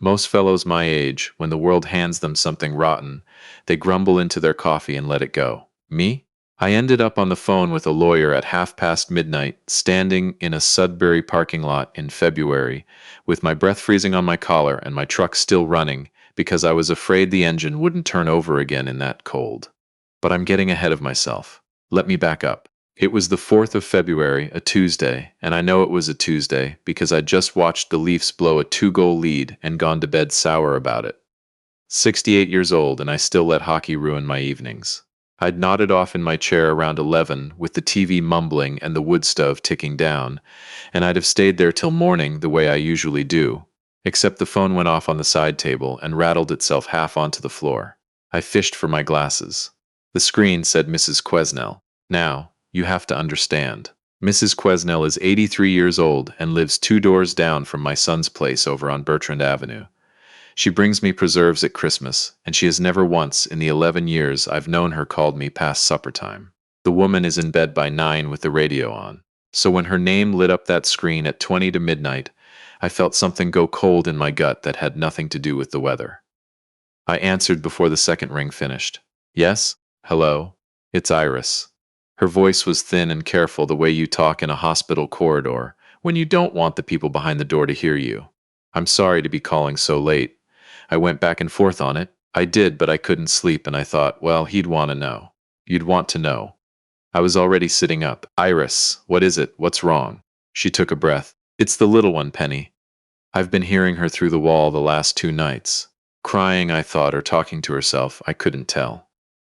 Most fellows my age, when the world hands them something rotten, they grumble into their coffee and let it go. Me? I ended up on the phone with a lawyer at midnight, standing in a Sudbury parking lot in February, with my breath freezing on my collar and my truck still running because I was afraid the engine wouldn't turn over again in that cold. But I'm getting ahead of myself. Let me back up. It was the 4th of February, a Tuesday, and I know it was a Tuesday because I'd just watched the Leafs blow a 2-goal lead and gone to bed sour about it. 68 years old, and I still let hockey ruin my evenings. I'd nodded off in my chair around 11 with the TV mumbling and the wood stove ticking down, and I'd have stayed there till morning the way I usually do, except the phone went off on the side table and rattled itself half onto the floor. I fished for my glasses. The screen said Mrs. Quesnel. Now, you have to understand. Mrs. Quesnel is 83 years old and lives 2 doors down from my son's place over on Bertrand Avenue. She brings me preserves at Christmas, and she has never once in the 11 years I've known her called me past supper time. The woman is in bed by 9 with the radio on. So when her name lit up that screen at 20 to midnight, I felt something go cold in my gut that had nothing to do with the weather. I answered before the second ring finished. Yes? Hello? It's Iris. Her voice was thin and careful, the way you talk in a hospital corridor when you don't want the people behind the door to hear you. I'm sorry to be calling so late. I went back and forth on it. I did, but I couldn't sleep, and I thought, well, he'd want to know. You'd want to know. I was already sitting up. Iris, what is it? What's wrong? She took a breath. It's the little one, Penny. I've been hearing her through the wall the last 2 nights. Crying, I thought, or talking to herself, I couldn't tell.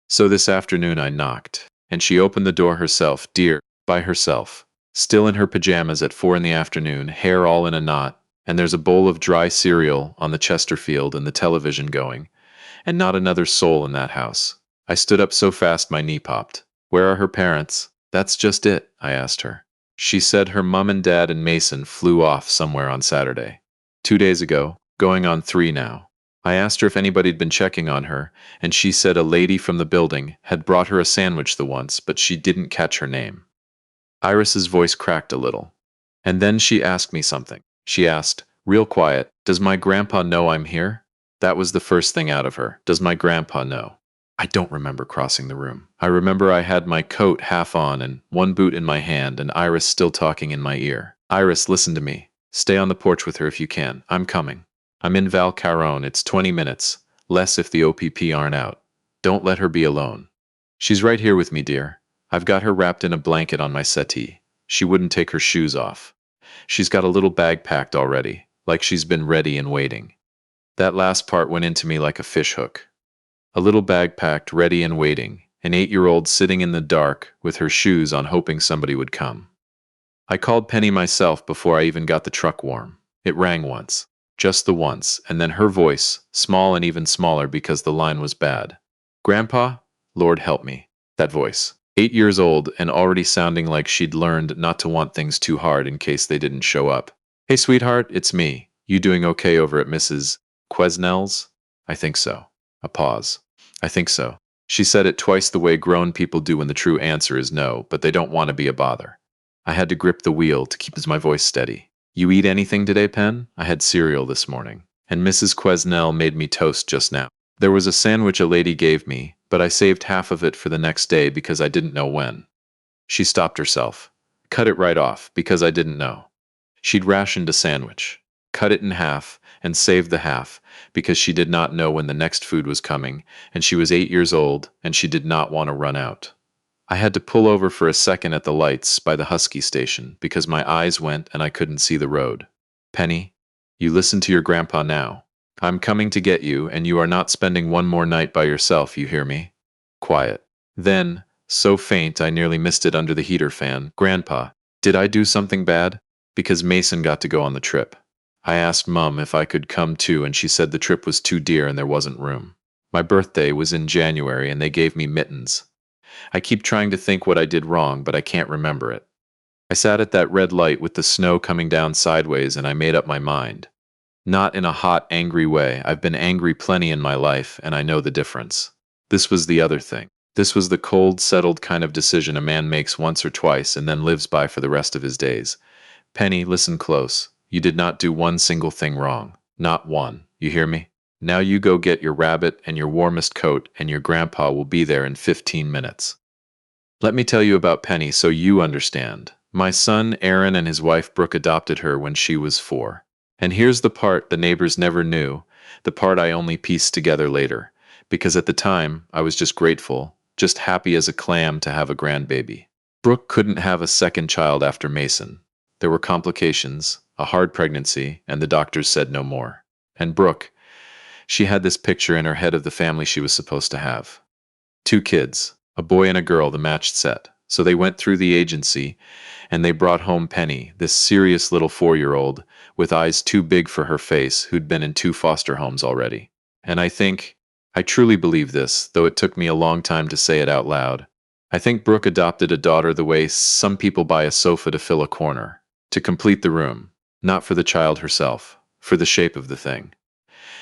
So this afternoon I knocked, and she opened the door herself, dear, by herself. Still in her pajamas at 4 in the afternoon, hair all in a knot, and there's a bowl of dry cereal on the Chesterfield and the television going, and not another soul in that house. I stood up so fast my knee popped. Where are her parents? That's just it, I asked her. She said her mum and dad and Mason flew off somewhere on Saturday. 2 days ago, going on 3 now. I asked her if anybody'd been checking on her, and she said a lady from the building had brought her a sandwich the once, but she didn't catch her name. Iris's voice cracked a little. And then she asked me something. She asked, real quiet, does my grandpa know I'm here? That was the first thing out of her. Does my grandpa know? I don't remember crossing the room. I remember I had my coat half on and one boot in my hand and Iris still talking in my ear. Iris, listen to me. Stay on the porch with her if you can. I'm coming. I'm in Val Caron. It's 20 minutes. Less if the OPP aren't out. Don't let her be alone. She's right here with me, dear. I've got her wrapped in a blanket on my settee. She wouldn't take her shoes off. She's got a little bag packed already, like she's been ready and waiting. That last part went into me like a fishhook. A little bag packed, ready and waiting, an 8-year-old sitting in the dark with her shoes on hoping somebody would come. I called Penny myself before I even got the truck warm. It rang once, just the once, and then her voice, small and even smaller because the line was bad. Grandpa? Lord help me. That voice. 8 years old and already sounding like she'd learned not to want things too hard in case they didn't show up. Hey, sweetheart, it's me. You doing okay over at Mrs. Quesnel's? I think so. A pause. I think so. She said it twice the way grown people do when the true answer is no, but they don't want to be a bother. I had to grip the wheel to keep my voice steady. You eat anything today, Pen? I had cereal this morning, and Mrs. Quesnel made me toast just now. There was a sandwich a lady gave me, but I saved half of it for the next day because I didn't know when. She stopped herself. Cut it right off, because I didn't know. She'd rationed a sandwich, cut it in half, and saved the half, because she did not know when the next food was coming, and she was 8 years old, and she did not want to run out. I had to pull over for a second at the lights by the Husky station, because my eyes went and I couldn't see the road. Penny, you listen to your grandpa now. I'm coming to get you, and you are not spending one more night by yourself, you hear me? Quiet. Then, so faint I nearly missed it under the heater fan, Grandpa, did I do something bad? Because Mason got to go on the trip. I asked Mum if I could come too, and she said the trip was too dear and there wasn't room. My birthday was in January and they gave me mittens. I keep trying to think what I did wrong, but I can't remember it. I sat at that red light with the snow coming down sideways and I made up my mind. Not in a hot, angry way. I've been angry plenty in my life, and I know the difference. This was the other thing. This was the cold, settled kind of decision a man makes once or twice and then lives by for the rest of his days. Penny, listen close. You did not do one single thing wrong. Not one. You hear me? Now you go get your rabbit and your warmest coat, and your grandpa will be there in 15 minutes. Let me tell you about Penny so you understand. My son, Aaron, and his wife, Brooke, adopted her when she was 4. And here's the part the neighbors never knew, the part I only pieced together later. Because at the time, I was just grateful, just happy as a clam to have a grandbaby. Brooke couldn't have a second child after Mason. There were complications, a hard pregnancy, and the doctors said no more. And Brooke, she had this picture in her head of the family she was supposed to have. 2 kids, a boy and a girl, the matched set. So they went through the agency, and they brought home Penny, this serious little 4-year-old, with eyes too big for her face, who'd been in 2 foster homes already. And I truly believe this, though it took me a long time to say it out loud. I think Brooke adopted a daughter the way some people buy a sofa to fill a corner, to complete the room, not for the child herself, for the shape of the thing.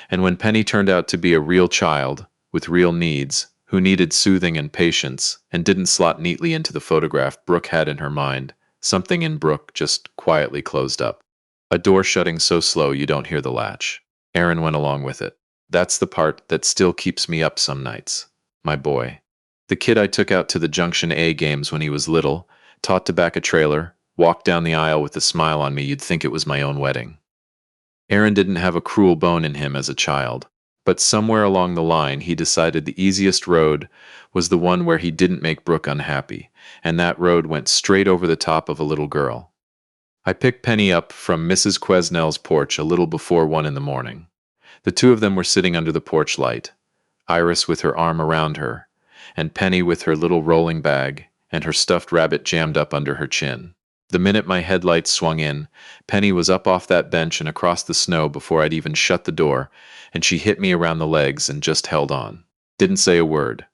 And when Penny turned out to be a real child, with real needs, who needed soothing and patience, and didn't slot neatly into the photograph Brooke had in her mind, something in Brooke just quietly closed up. A door shutting so slow you don't hear the latch. Aaron went along with it. That's the part that still keeps me up some nights. My boy. The kid I took out to the Junction A games when he was little, taught to back a trailer, walked down the aisle with a smile on me you'd think it was my own wedding. Aaron didn't have a cruel bone in him as a child, but somewhere along the line he decided the easiest road was the one where he didn't make Brooke unhappy, and that road went straight over the top of a little girl. I picked Penny up from Mrs. Quesnel's porch a little before 1 in the morning. The 2 of them were sitting under the porch light, Iris with her arm around her, and Penny with her little rolling bag and her stuffed rabbit jammed up under her chin. The minute my headlights swung in, Penny was up off that bench and across the snow before I'd even shut the door, and she hit me around the legs and just held on. Didn't say a word.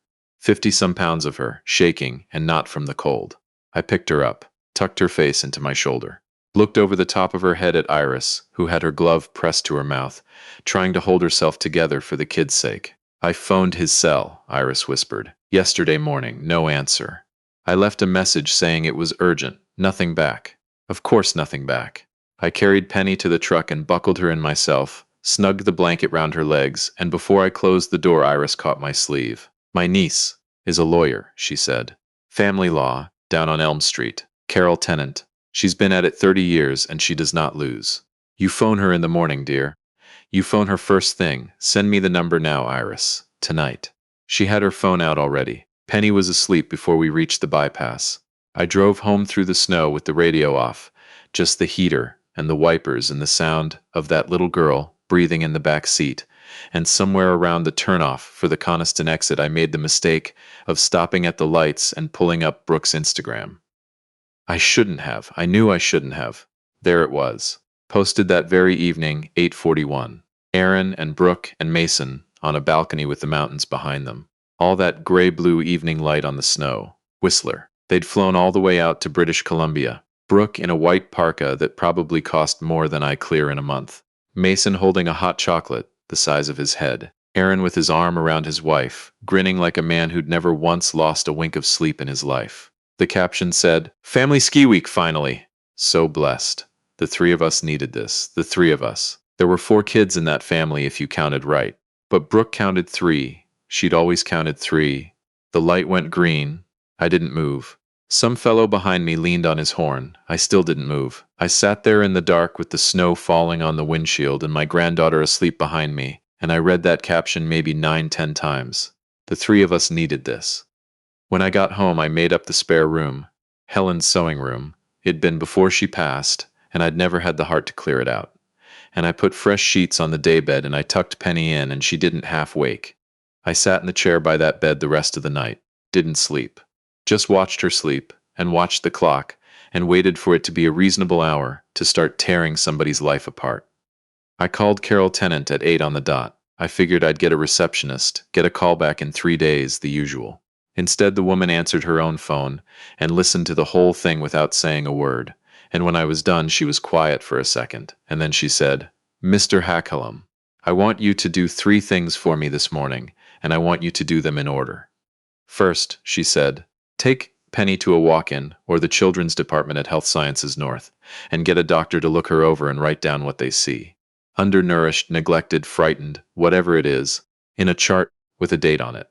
50-some pounds of her, shaking, and not from the cold. I picked her up, tucked her face into my shoulder, looked over the top of her head at Iris, who had her glove pressed to her mouth, trying to hold herself together for the kid's sake. I phoned his cell, Iris whispered. Yesterday morning, no answer. I left a message saying it was urgent. Nothing back. Of course nothing back. I carried Penny to the truck and buckled her in myself, snugged the blanket round her legs, and before I closed the door Iris caught my sleeve. My niece is a lawyer, she said. Family law, down on Elm Street. Carol Tennant. She's been at it 30 years and she does not lose. You phone her in the morning, dear. You phone her first thing. Send me the number now, Iris. Tonight. She had her phone out already. Penny was asleep before we reached the bypass. I drove home through the snow with the radio off, just the heater and the wipers and the sound of that little girl breathing in the back seat, and somewhere around the turnoff for the Coniston exit I made the mistake of stopping at the lights and pulling up Brooke's Instagram. I shouldn't have. I knew I shouldn't have. There it was. Posted that very evening, 8:41. Aaron and Brooke and Mason on a balcony with the mountains behind them. All that gray-blue evening light on the snow. Whistler. They'd flown all the way out to British Columbia. Brooke in a white parka that probably cost more than I clear in a month. Mason holding a hot chocolate, the size of his head. Aaron with his arm around his wife, grinning like a man who'd never once lost a wink of sleep in his life. The caption said, "Family ski week finally." So blessed. The 3 of us needed this, the 3 of us. There were 4 kids in that family if you counted right. But Brooke counted 3. She'd always counted 3. The light went green. I didn't move. Some fellow behind me leaned on his horn. I still didn't move. I sat there in the dark with the snow falling on the windshield and my granddaughter asleep behind me, and I read that caption maybe 9-10 times. The 3 of us needed this. When I got home, I made up the spare room, Helen's sewing room. It'd been before she passed, and I'd never had the heart to clear it out. And I put fresh sheets on the daybed and I tucked Penny in and she didn't half wake. I sat in the chair by that bed the rest of the night. Didn't sleep. Just watched her sleep, and watched the clock, and waited for it to be a reasonable hour to start tearing somebody's life apart. I called Carol Tennant at 8 on the dot. I figured I'd get a receptionist, get a call back in 3 days, the usual. Instead, the woman answered her own phone, and listened to the whole thing without saying a word, and when I was done she was quiet for a second, and then she said, "Mr. Hackelham, I want you to do 3 things for me this morning, and I want you to do them in order. First," she said, "take Penny to a walk-in or the children's department at Health Sciences North and get a doctor to look her over and write down what they see. undernourished, neglected, frightened, whatever it is, in a chart with a date on it.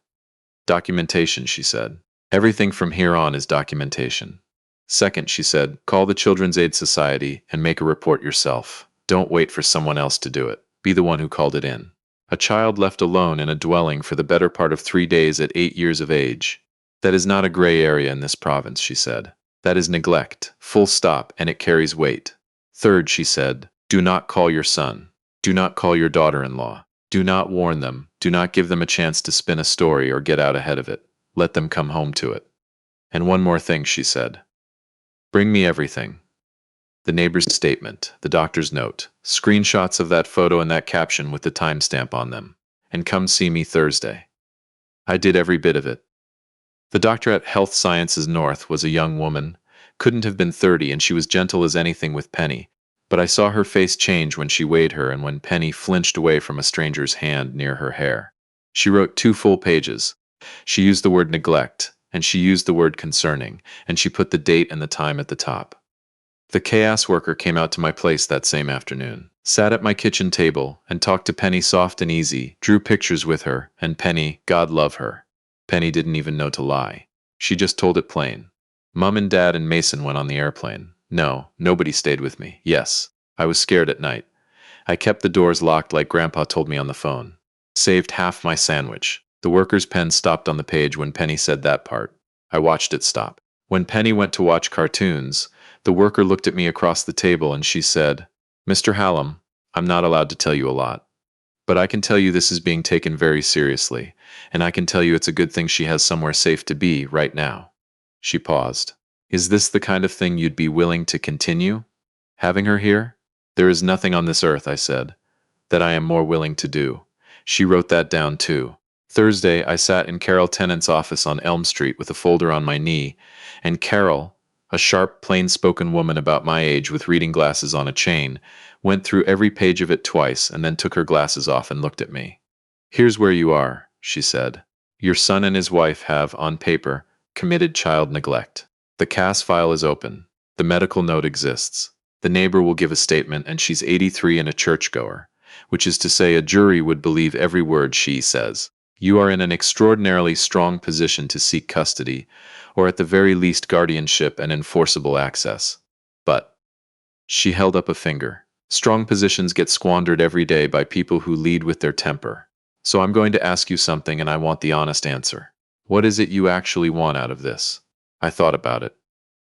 Documentation, she said. Everything from here on is documentation. Second, she said, call the Children's Aid Society and make a report yourself. Don't wait for someone else to do it. Be the one who called it in. A child left alone in a dwelling for the better part of 3 days at 8 years of age. That is not a gray area in this province, she said. That is neglect, full stop, and it carries weight. Third, she said, do not call your son. Do not call your daughter-in-law. Do not warn them. Do not give them a chance to spin a story or get out ahead of it. Let them come home to it. And one more thing, she said. Bring me everything. The neighbor's statement, the doctor's note, screenshots of that photo and that caption with the timestamp on them. And come see me Thursday. I did every bit of it. The doctor at Health Sciences North was a young woman, couldn't have been 30, and she was gentle as anything with Penny, but I saw her face change when she weighed her and when Penny flinched away from a stranger's hand near her hair. She wrote 2 full pages. She used the word neglect, and she used the word concerning, and she put the date and the time at the top. The chaos worker came out to my place that same afternoon, sat at my kitchen table, and talked to Penny soft and easy, drew pictures with her, and Penny, God love her. Penny didn't even know to lie. She just told it plain. Mum and Dad and Mason went on the airplane. No, nobody stayed with me. Yes, I was scared at night. I kept the doors locked like Grandpa told me on the phone. Saved half my sandwich. The worker's pen stopped on the page when Penny said that part. I watched it stop. When Penny went to watch cartoons, the worker looked at me across the table and she said, Mr. Hallam, I'm not allowed to tell you a lot. But I can tell you this is being taken very seriously, and I can tell you it's a good thing she has somewhere safe to be right now. She paused. Is this the kind of thing you'd be willing to continue? Having her here? There is nothing on this earth, I said, that I am more willing to do. She wrote that down too. Thursday, I sat in Carol Tennant's office on Elm Street with a folder on my knee, and Carol, a sharp, plain-spoken woman about my age with reading glasses on a chain, went through every page of it twice and then took her glasses off and looked at me. Here's where you are, she said. Your son and his wife have, on paper, committed child neglect. The CAS file is open. The medical note exists. The neighbor will give a statement, and she's 83 and a churchgoer, which is to say a jury would believe every word she says. You are in an extraordinarily strong position to seek custody, or at the very least guardianship and enforceable access. But she held up a finger. Strong positions get squandered every day by people who lead with their temper. So I'm going to ask you something, and I want the honest answer. What is it you actually want out of this? I thought about it.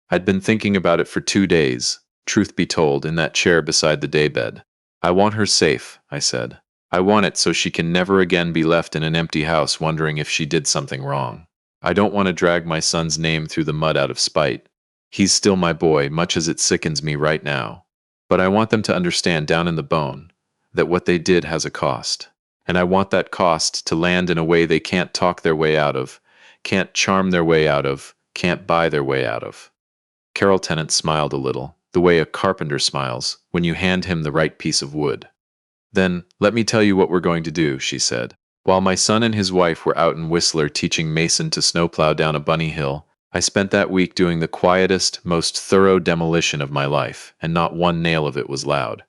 I'd been thinking about it for 2 days, truth be told, in that chair beside the daybed. I want her safe, I said. I want it so she can never again be left in an empty house wondering if she did something wrong. I don't want to drag my son's name through the mud out of spite. He's still my boy, much as it sickens me right now. But I want them to understand down in the bone that what they did has a cost. And I want that cost to land in a way they can't talk their way out of, can't charm their way out of, can't buy their way out of. Carol Tennant smiled a little, the way a carpenter smiles when you hand him the right piece of wood. Then, let me tell you what we're going to do, she said. While my son and his wife were out in Whistler teaching Mason to snowplow down a bunny hill, I spent that week doing the quietest, most thorough demolition of my life, and not one nail of it was loud.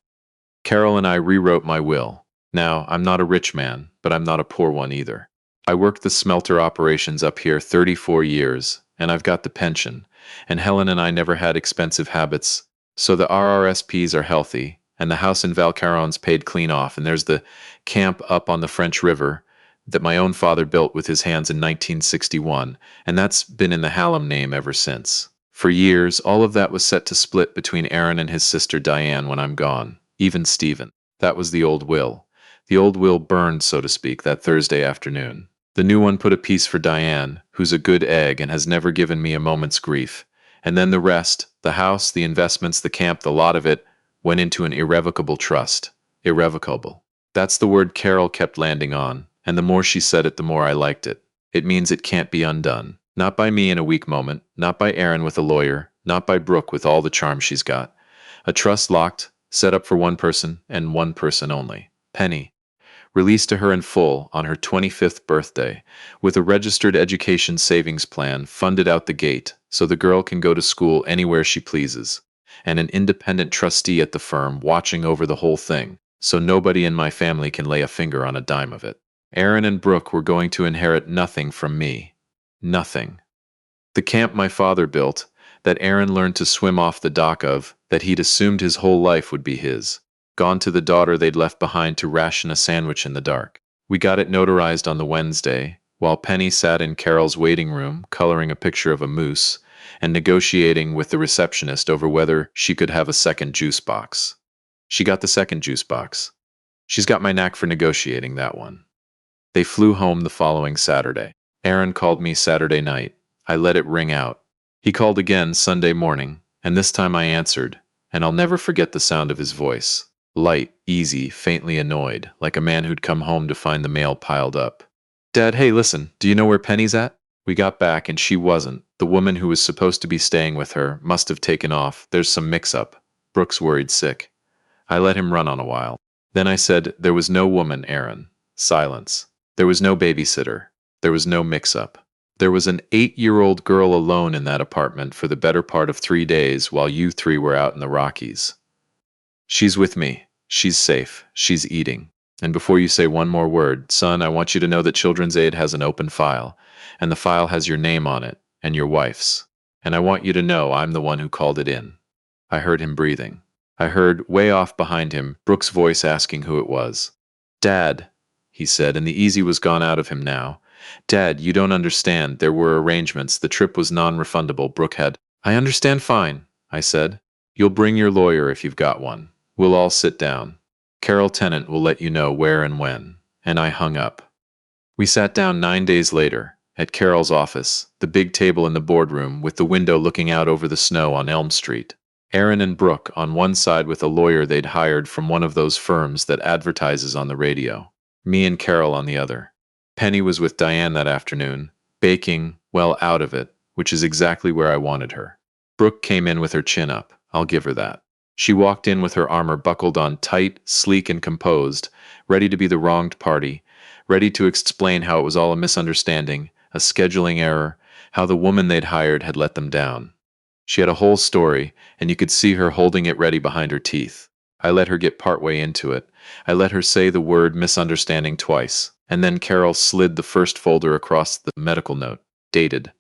Carol and I rewrote my will. Now, I'm not a rich man, but I'm not a poor one either. I worked the smelter operations up here 34 years, and I've got the pension, and Helen and I never had expensive habits, so the RRSPs are healthy, and the house in Valcaron's paid clean off, and there's the camp up on the French River that my own father built with his hands in 1961, and that's been in the Hallam name ever since. For years, all of that was set to split between Aaron and his sister Diane when I'm gone, even Stephen. That was the old will. The old will burned, so to speak, that Thursday afternoon. The new one put a piece for Diane, who's a good egg and has never given me a moment's grief. And then the rest, the house, the investments, the camp, the lot of it, went into an irrevocable trust. Irrevocable. That's the word Carol kept landing on, and the more she said it, the more I liked it. It means it can't be undone. Not by me in a weak moment, not by Aaron with a lawyer, not by Brooke with all the charm she's got. A trust locked, set up for one person, and one person only. Penny. Released to her in full on her 25th birthday, with a registered education savings plan funded out the gate so the girl can go to school anywhere she pleases, and an independent trustee at the firm watching over the whole thing, so nobody in my family can lay a finger on a dime of it. Aaron and Brooke were going to inherit nothing from me. Nothing. The camp my father built, that Aaron learned to swim off the dock of, that he'd assumed his whole life would be his. Gone to the daughter they'd left behind to ration a sandwich in the dark. We got it notarized on the Wednesday, while Penny sat in Carol's waiting room coloring a picture of a moose and negotiating with the receptionist over whether she could have a second juice box. She got the second juice box. She's got my knack for negotiating that one. They flew home the following Saturday. Aaron called me Saturday night. I let it ring out. He called again Sunday morning, and this time I answered, and I'll never forget the sound of his voice. Light, easy, faintly annoyed, like a man who'd come home to find the mail piled up. Dad, hey, listen, do you know where Penny's at? We got back and she wasn't. The woman who was supposed to be staying with her must have taken off. There's some mix-up. Brooks worried sick. I let him run on a while. Then I said, there was no woman, Aaron. Silence. There was no babysitter. There was no mix-up. There was an 8-year-old girl alone in that apartment for the better part of 3 days while you three were out in the Rockies. She's with me. She's safe. She's eating. And before you say one more word, son, I want you to know that Children's Aid has an open file, and the file has your name on it, and your wife's. And I want you to know I'm the one who called it in. I heard him breathing. I heard, way off behind him, Brooks' voice asking who it was. Dad, he said, and the easy was gone out of him now. Dad, you don't understand. There were arrangements. The trip was non-refundable. Brooke had. I understand fine, I said. You'll bring your lawyer if you've got one. We'll all sit down. Carol Tennant will let you know where and when. And I hung up. We sat down 9 days later, at Carol's office, the big table in the boardroom with the window looking out over the snow on Elm Street. Aaron and Brooke on one side with a lawyer they'd hired from one of those firms that advertises on the radio. Me and Carol on the other. Penny was with Diane that afternoon, baking, well out of it, which is exactly where I wanted her. Brooke came in with her chin up. I'll give her that. She walked in with her armor buckled on tight, sleek and composed, ready to be the wronged party, ready to explain how it was all a misunderstanding, a scheduling error, how the woman they'd hired had let them down. She had a whole story, and you could see her holding it ready behind her teeth. I let her get partway into it. I let her say the word misunderstanding twice, and then Carol slid the first folder across the medical note, dated.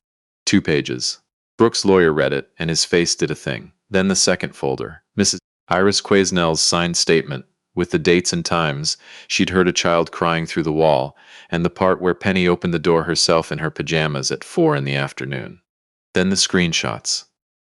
2 pages. Brooks' lawyer read it, and his face did a thing. Then the second folder, Mrs. Iris Quaisnell's signed statement, with the dates and times she'd heard a child crying through the wall, and the part where Penny opened the door herself in her pajamas at 4 in the afternoon. Then the screenshots.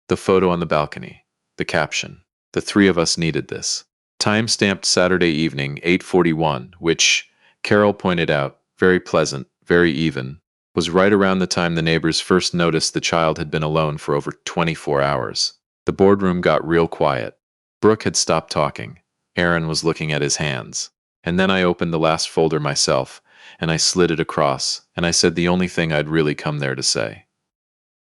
The photo on the balcony. The caption. The 3 of us needed this. Time-stamped Saturday evening, 8:41, which, Carol pointed out, very pleasant, very even, was right around the time the neighbors first noticed the child had been alone for over 24 hours. The boardroom got real quiet. Brooke had stopped talking. Aaron was looking at his hands. And then I opened the last folder myself, and I slid it across, and I said the only thing I'd really come there to say.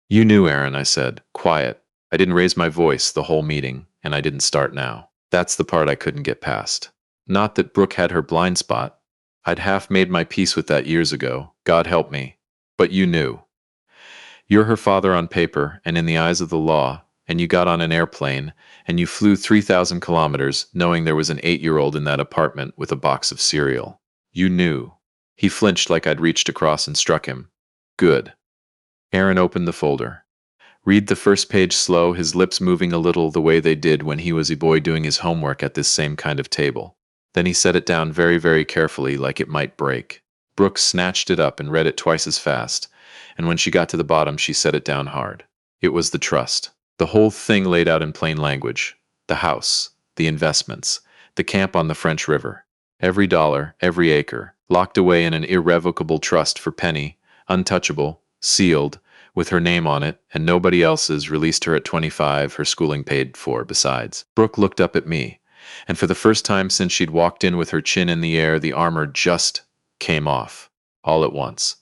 You knew, Aaron, I said, quiet. I didn't raise my voice the whole meeting, and I didn't start now. That's the part I couldn't get past. Not that Brooke had her blind spot. I'd half made my peace with that years ago, God help me. But you knew. You're her father on paper and in the eyes of the law, and you got on an airplane, and you flew 3,000 kilometers knowing there was an 8-year-old in that apartment with a box of cereal. You knew. He flinched like I'd reached across and struck him. Good. Aaron opened the folder. Read the first page slow, his lips moving a little the way they did when he was a boy doing his homework at this same kind of table. Then he set it down very, very carefully, like it might break. Brooke snatched it up and read it twice as fast, and when she got to the bottom, she set it down hard. It was the trust. The whole thing laid out in plain language. The house, the investments, the camp on the French River. Every dollar, every acre, locked away in an irrevocable trust for Penny, untouchable, sealed, with her name on it, and nobody else's, released her at 25, her schooling paid for besides. Brooke looked up at me, and for the first time since she'd walked in with her chin in the air, the armor just came off, all at once.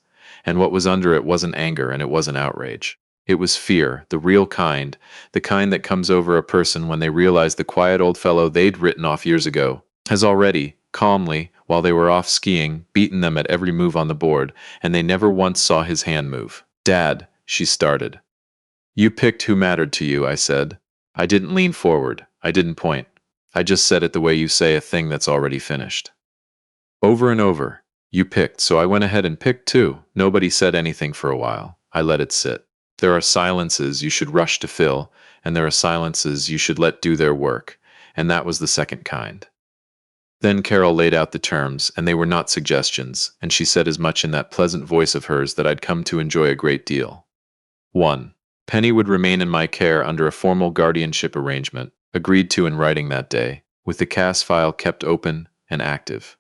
And what was under it wasn't anger and it wasn't outrage. It was fear, the real kind, the kind that comes over a person when they realize the quiet old fellow they'd written off years ago has already, calmly, while they were off skiing, beaten them at every move on the board, and they never once saw his hand move. Dad, she started. You picked who mattered to you, I said. I didn't lean forward. I didn't point. I just said it the way you say a thing that's already finished. Over and over. You picked, so I went ahead and picked too. Nobody said anything for a while. I let it sit. There are silences you should rush to fill, and there are silences you should let do their work, and that was the second kind. Then Carol laid out the terms, and they were not suggestions, and she said as much in that pleasant voice of hers that I'd come to enjoy a great deal. 1. Penny would remain in my care under a formal guardianship arrangement, agreed to in writing that day, with the CAS file kept open and active.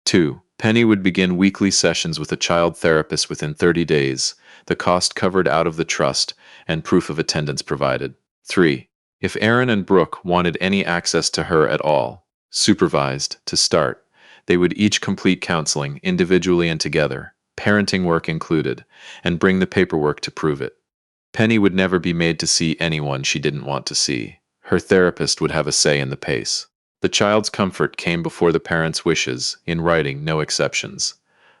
2. Penny would begin weekly sessions with a child therapist within 30 days, the cost covered out of the trust, and proof of attendance provided. 3. If Aaron and Brooke wanted any access to her at all, supervised, to start, they would each complete counseling individually and together, parenting work included, and bring the paperwork to prove it. Penny would never be made to see anyone she didn't want to see. Her therapist would have a say in the pace. The child's comfort came before the parent's wishes, in writing, no exceptions.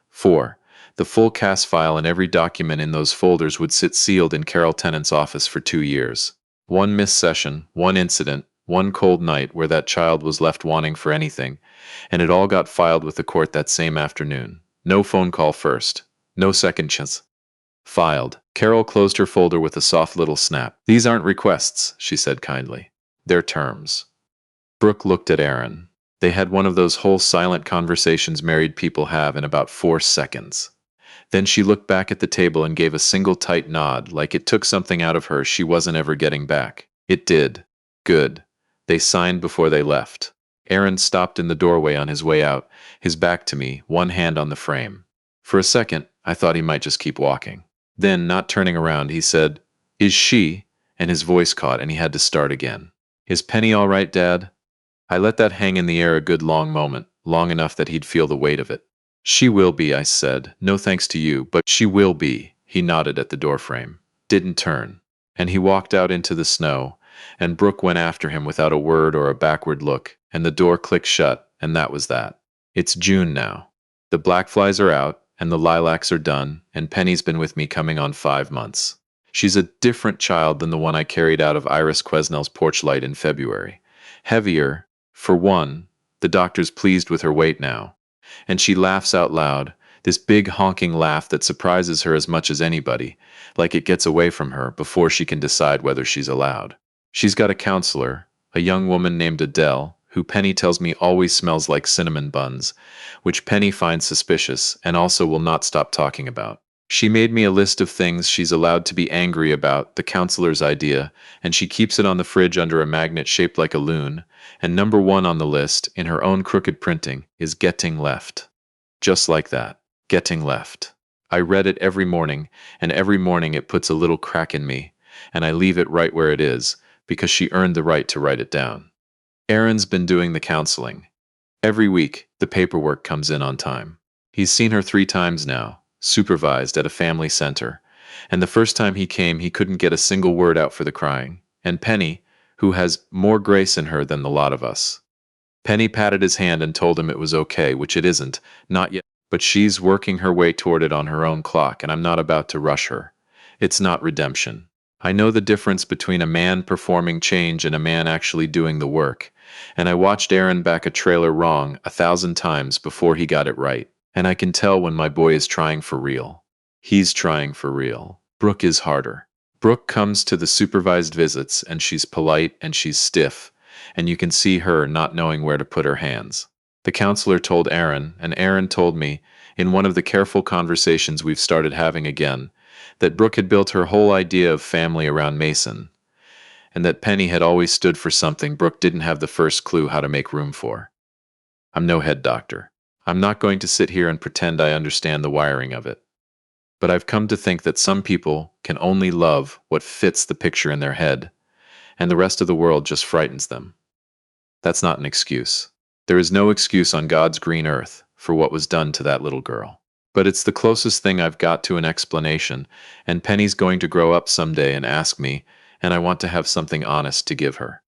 4. The full CAS file and every document in those folders would sit sealed in Carol Tennant's office for 2 years. One missed session, one incident, one cold night where that child was left wanting for anything, and it all got filed with the court that same afternoon. No phone call first. No second chance. Filed. Carol closed her folder with a soft little snap. These aren't requests, she said kindly. They're terms. Brooke looked at Aaron. They had one of those whole silent conversations married people have in about 4 seconds. Then she looked back at the table and gave a single tight nod, like it took something out of her she wasn't ever getting back. It did. Good. They signed before they left. Aaron stopped in the doorway on his way out, his back to me, one hand on the frame. For a second, I thought he might just keep walking. Then, not turning around, he said, "Is she?" And his voice caught and he had to start again. "Is Penny all right, Dad?" I let that hang in the air a good long moment, long enough that he'd feel the weight of it. "She will be," I said. "No thanks to you, but she will be." He nodded at the doorframe. Didn't turn. And he walked out into the snow, and Brooke went after him without a word or a backward look, and the door clicked shut, and that was that. It's June now. The black flies are out, and the lilacs are done, and Penny's been with me coming on 5 months. She's a different child than the one I carried out of Iris Quesnell's porch light in February. Heavier, for one, the doctor's pleased with her weight now. And she laughs out loud, this big honking laugh that surprises her as much as anybody, like it gets away from her before she can decide whether she's allowed. She's got a counselor, a young woman named Adele, who Penny tells me always smells like cinnamon buns, which Penny finds suspicious and also will not stop talking about. She made me a list of things she's allowed to be angry about, the counselor's idea, and she keeps it on the fridge under a magnet shaped like a loon, and number 1 on the list, in her own crooked printing, is getting left. Just like that. Getting left. I read it every morning, and every morning it puts a little crack in me, and I leave it right where it is, because she earned the right to write it down. Aaron's been doing the counseling. Every week, the paperwork comes in on time. He's seen her 3 times now, supervised at a family center, and the first time he came he couldn't get a single word out for the crying, and Penny, who has more grace in her than the lot of us. Penny patted his hand and told him it was okay, which it isn't, not yet, but she's working her way toward it on her own clock, and I'm not about to rush her. It's not redemption. I know the difference between a man performing change and a man actually doing the work, and I watched Aaron back a trailer wrong 1,000 times before he got it right, and I can tell when my boy is trying for real. He's trying for real. Brooke is harder. Brooke comes to the supervised visits, and she's polite and she's stiff, and you can see her not knowing where to put her hands. The counselor told Aaron, and Aaron told me, in one of the careful conversations we've started having again, that Brooke had built her whole idea of family around Mason, and that Penny had always stood for something Brooke didn't have the first clue how to make room for. I'm no head doctor. I'm not going to sit here and pretend I understand the wiring of it. But I've come to think that some people can only love what fits the picture in their head, and the rest of the world just frightens them. That's not an excuse. There is no excuse on God's green earth for what was done to that little girl. But it's the closest thing I've got to an explanation, and Penny's going to grow up someday and ask me, and I want to have something honest to give her.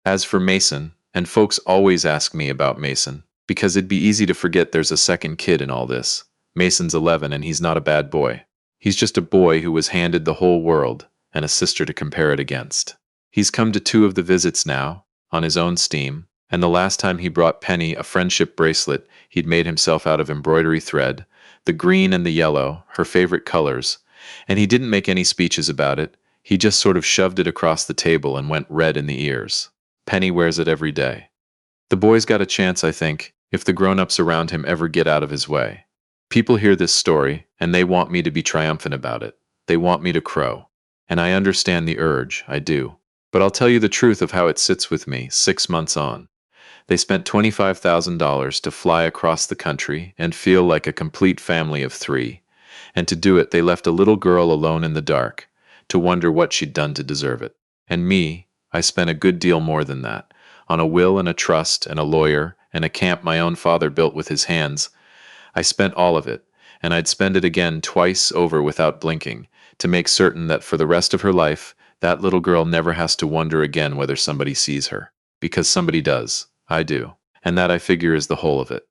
As for Mason, and folks always ask me about Mason, because it'd be easy to forget there's a second kid in all this. Mason's 11 and he's not a bad boy. He's just a boy who was handed the whole world and a sister to compare it against. He's come to 2 of the visits now, on his own steam, And the last time he brought Penny a friendship bracelet he'd made himself out of embroidery thread, the green and the yellow, her favorite colors, and he didn't make any speeches about it, he just sort of shoved it across the table and went red in the ears. Penny wears it every day. The boy's got a chance, I think, if the grown-ups around him ever get out of his way. People hear this story, and they want me to be triumphant about it. They want me to crow. And I understand the urge, I do. But I'll tell you the truth of how it sits with me 6 months on. They spent $25,000 to fly across the country and feel like a complete family of three. And to do it, they left a little girl alone in the dark, to wonder what she'd done to deserve it. And me, I spent a good deal more than that, on a will and a trust and a lawyer and a camp my own father built with his hands. I spent all of it, and I'd spend it again twice over without blinking, to make certain that for the rest of her life, that little girl never has to wonder again whether somebody sees her. Because somebody does. I do. And that I figure is the whole of it.